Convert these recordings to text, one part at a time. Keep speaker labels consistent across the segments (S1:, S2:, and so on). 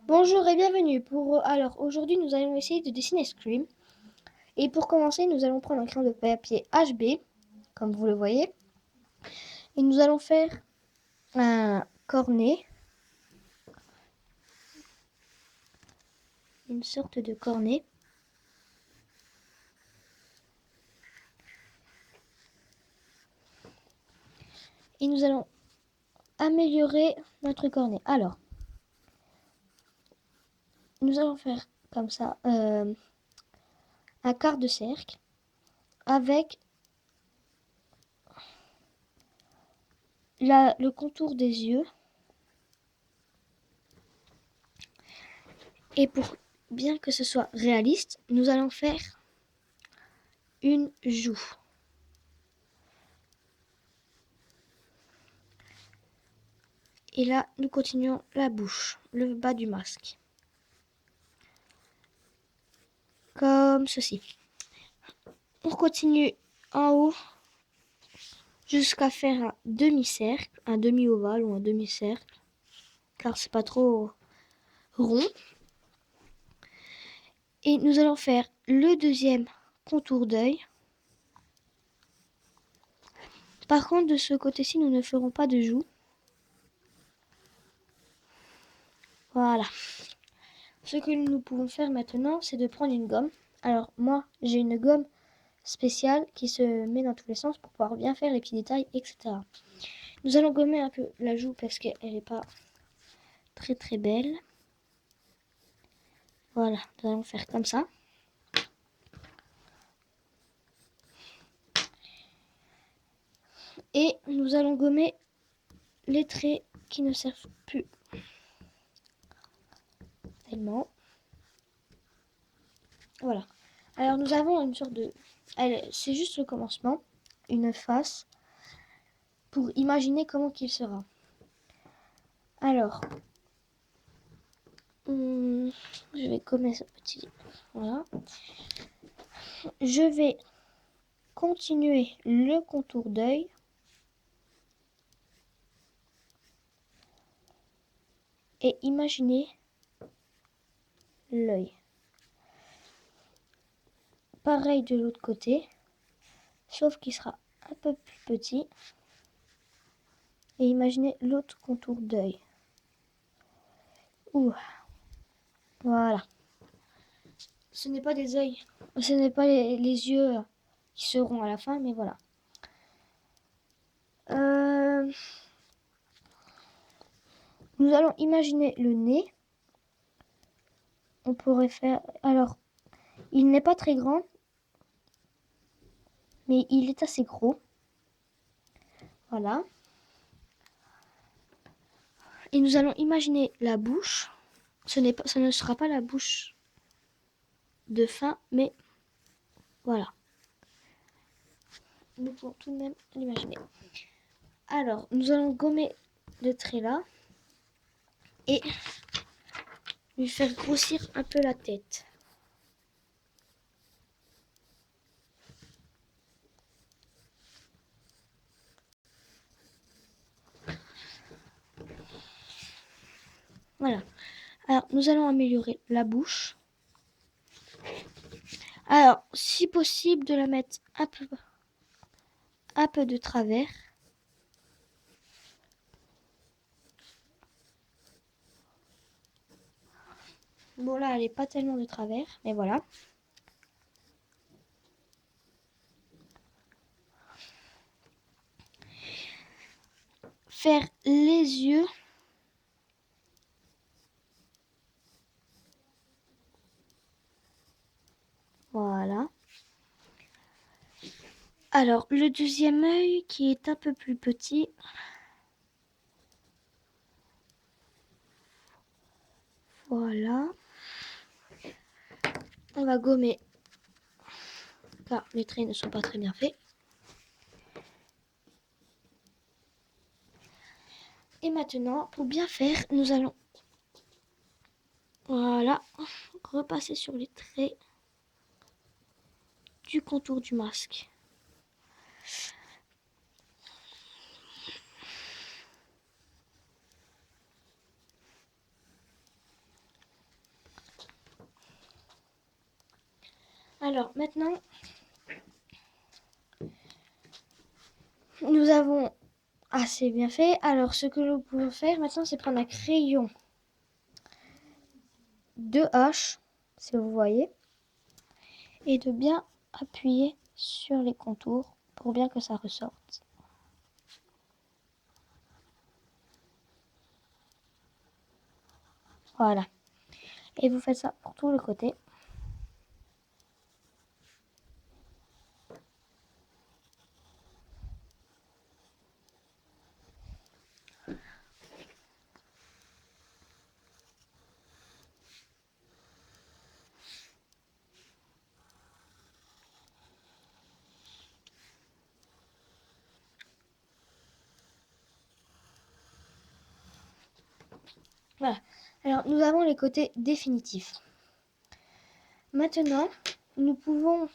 S1: Bonjour et bienvenue Alors aujourd'hui nous allons essayer de dessiner Scream. Et pour commencer nous allons prendre un crayon de papier HB, comme vous le voyez. Et nous allons faire un cornet, une sorte de cornet. Et nous allons améliorer notre cornet. Alors, nous allons faire comme ça un quart de cercle avec le contour des yeux. Et pour bien que ce soit réaliste, nous allons faire une joue. Et là, nous continuons la bouche, le bas du masque. Comme ceci. On continue en haut jusqu'à faire un demi-cercle, un demi-ovale ou un demi-cercle, car c'est pas trop rond. Et nous allons faire le deuxième contour d'œil. Par contre, de ce côté-ci, nous ne ferons pas de joue. Voilà. Ce que nous pouvons faire maintenant, c'est de prendre une gomme. Alors moi, j'ai une gomme spéciale qui se met dans tous les sens pour pouvoir bien faire les petits détails, etc. Nous allons gommer un peu la joue parce qu'elle n'est pas très très belle. Voilà, nous allons faire comme ça. Et nous allons gommer les traits qui ne servent plus tellement. Voilà. Alors nous avons une sorte de... C'est juste le commencement, une face, pour imaginer comment qu'il sera. Alors, je vais gommer ce petit... Voilà. Je vais continuer le contour d'œil. Et imaginer l'œil. Pareil de l'autre côté, sauf qu'il sera un peu plus petit. Et imaginez l'autre contour d'œil. Ouh, voilà. Ce n'est pas des yeux, ce n'est pas les yeux qui seront à la fin, mais voilà. Nous allons imaginer le nez. On pourrait faire... Alors, il n'est pas très grand, mais il est assez gros. Voilà. Et nous allons imaginer la bouche. Ce ne sera pas la bouche de fin, mais voilà. Nous pouvons tout de même l'imaginer. Alors, nous allons gommer le trait là et lui faire grossir un peu la tête. Voilà. Alors, nous allons améliorer la bouche. Alors, si possible, de la mettre un peu de travers. Bon, là, elle n'est pas tellement de travers, mais voilà. Faire les yeux. Voilà. Alors, le deuxième œil qui est un peu plus petit. Voilà. On va gommer car les traits ne sont pas très bien faits. Et maintenant, pour bien faire, nous allons voilà, repasser sur les traits du contour du masque. Alors maintenant, nous avons assez bien fait. Alors ce que nous pouvons faire maintenant, c'est prendre un crayon de H, si vous voyez, et de bien appuyer sur les contours pour bien que ça ressorte. Voilà. Et vous faites ça pour tout le côté. Voilà. Alors, nous avons les côtés définitifs. Maintenant, nous pouvons...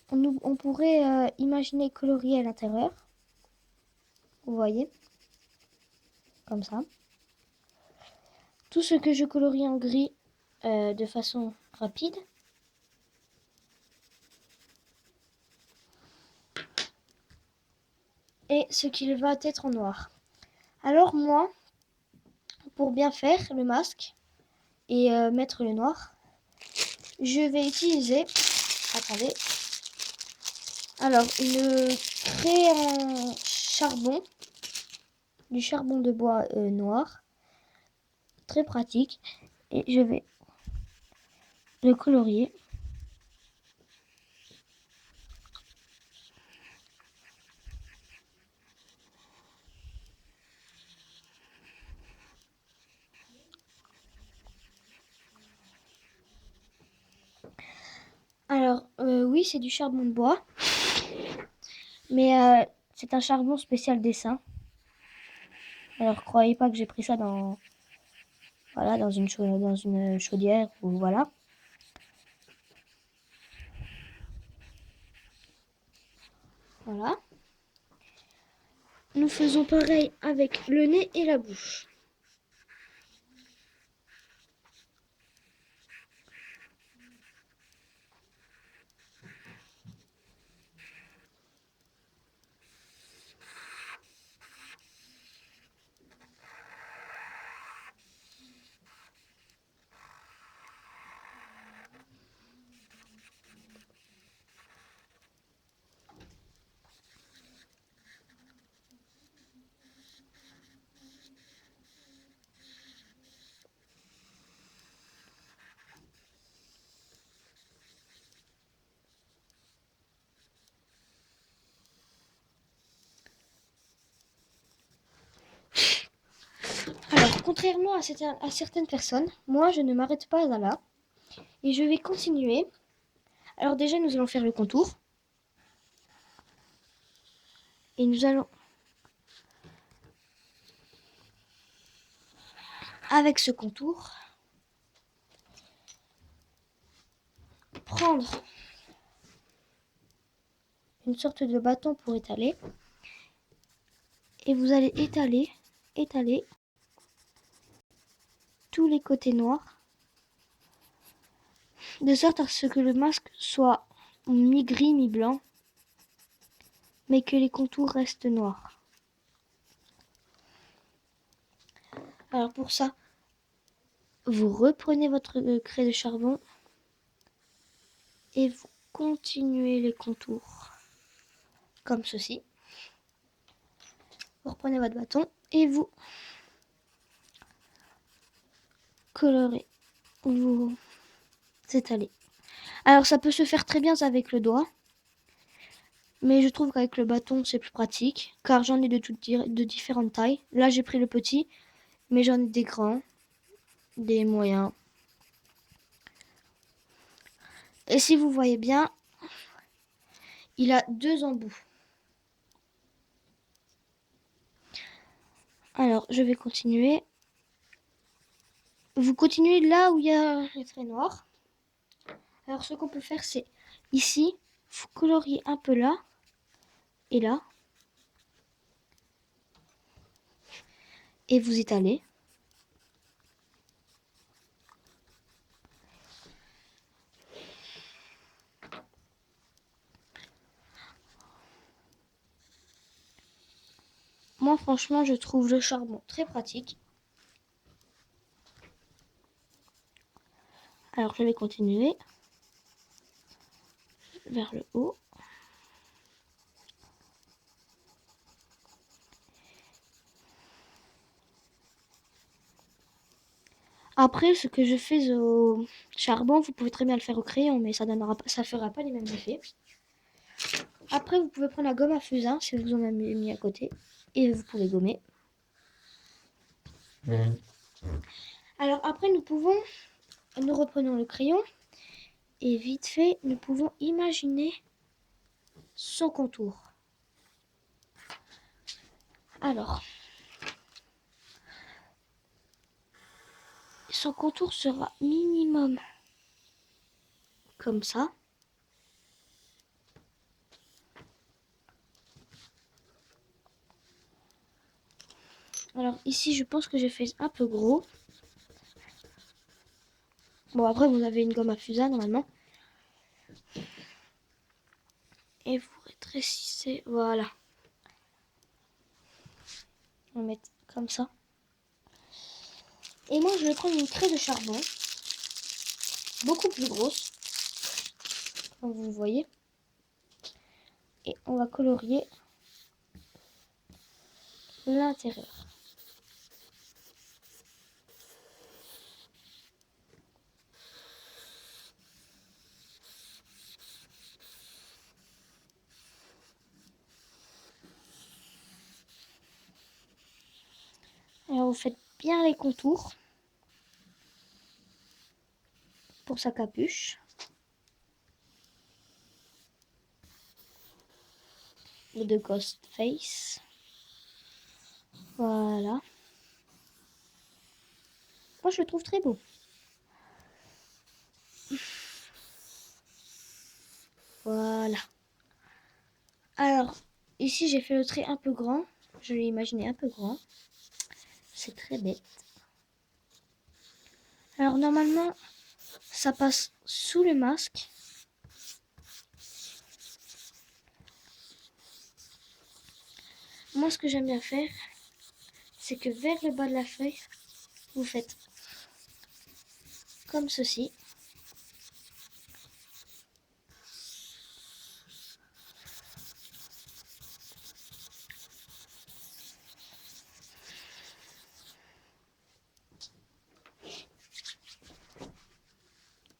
S1: On pourrait imaginer colorier à l'intérieur. Vous voyez, comme ça. Tout ce que je colorie en gris de façon rapide. Et ce qu'il va être en noir. Alors moi, pour bien faire le masque et mettre le noir, je vais utiliser, attendez, alors une craie en charbon, du charbon de bois noir, très pratique, et je vais le colorier. Alors oui, c'est du charbon de bois, mais c'est un charbon spécial dessin. Alors croyez pas que j'ai pris ça dans voilà dans une chaudière ou voilà. Voilà. Nous faisons pareil avec le nez et la bouche. Alors, contrairement à certaines personnes, moi je ne m'arrête pas à là et je vais continuer. Alors déjà, nous allons faire le contour et nous allons, avec ce contour, prendre une sorte de bâton pour étaler et vous allez étaler tous les côtés noirs de sorte à ce que le masque soit mi-gris, mi-blanc, mais que les contours restent noirs. Alors pour ça, vous reprenez votre craie de charbon et vous continuez les contours comme ceci. Vous reprenez votre bâton et vous colorez, vous étalez. Alors ça peut se faire très bien avec le doigt, mais je trouve qu'avec le bâton c'est plus pratique, car j'en ai de différentes tailles. Là j'ai pris le petit, mais j'en ai des grands, des moyens. Et si vous voyez bien, il a deux embouts. Alors je vais continuer. Vous continuez là où il y a les traits noirs. Alors ce qu'on peut faire c'est ici, vous coloriez un peu là et là. Et vous étalez. Moi, franchement, je trouve le charbon très pratique. Alors, je vais continuer vers le haut. Après, ce que je fais au charbon, vous pouvez très bien le faire au crayon, mais ça fera pas les mêmes effets. Après, vous pouvez prendre la gomme à fusain, si vous en avez mis à côté, et vous pouvez gommer. Alors après, nous reprenons le crayon, et vite fait, nous pouvons imaginer son contour. Alors, son contour sera minimum comme ça. Alors ici, je pense que j'ai fait un peu gros. Bon, après, vous avez une gomme à fusain normalement. Et vous rétrécissez, voilà. On va mettre comme ça. Et moi, je vais prendre une craie de charbon, beaucoup plus grosse, comme vous le voyez. Et on va colorier l'intérieur. Alors, vous faites bien les contours pour sa capuche. De Ghostface. Voilà. Moi, je le trouve très beau. Voilà. Alors, ici, j'ai fait le trait un peu grand. Je l'ai imaginé un peu grand. C'est très bête. Alors, normalement, ça passe sous le masque. Moi, ce que j'aime bien faire, c'est que vers le bas de la feuille, vous faites comme ceci.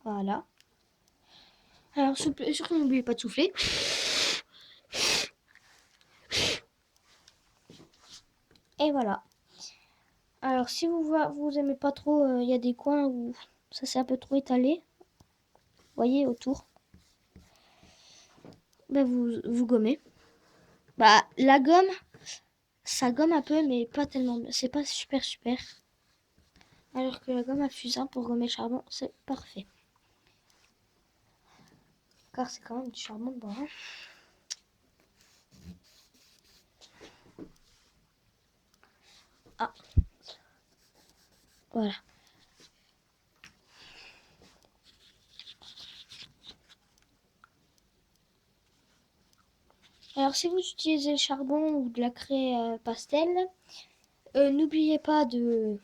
S1: Voilà. Alors, surtout, n'oubliez pas de souffler. Et voilà. Alors, si vous aimez pas trop, il y a des coins où ça s'est un peu trop étalé. Voyez, autour. Ben, vous gommez. Bah, la gomme, ça gomme un peu, mais pas tellement. C'est pas super. Alors que la gomme à fusain pour gommer le charbon, c'est parfait. Car c'est quand même du charbon de bois. Hein. Ah, voilà. Alors, si vous utilisez le charbon ou de la craie pastel, n'oubliez pas de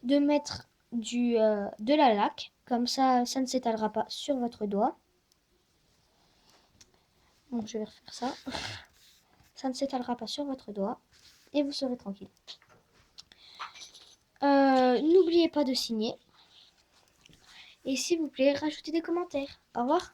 S1: mettre de la laque. Comme ça ne s'étalera pas sur votre doigt. Donc, je vais refaire ça. Ça ne s'étalera pas sur votre doigt. Et vous serez tranquille. N'oubliez pas de signer. Et s'il vous plaît, rajoutez des commentaires. Au revoir.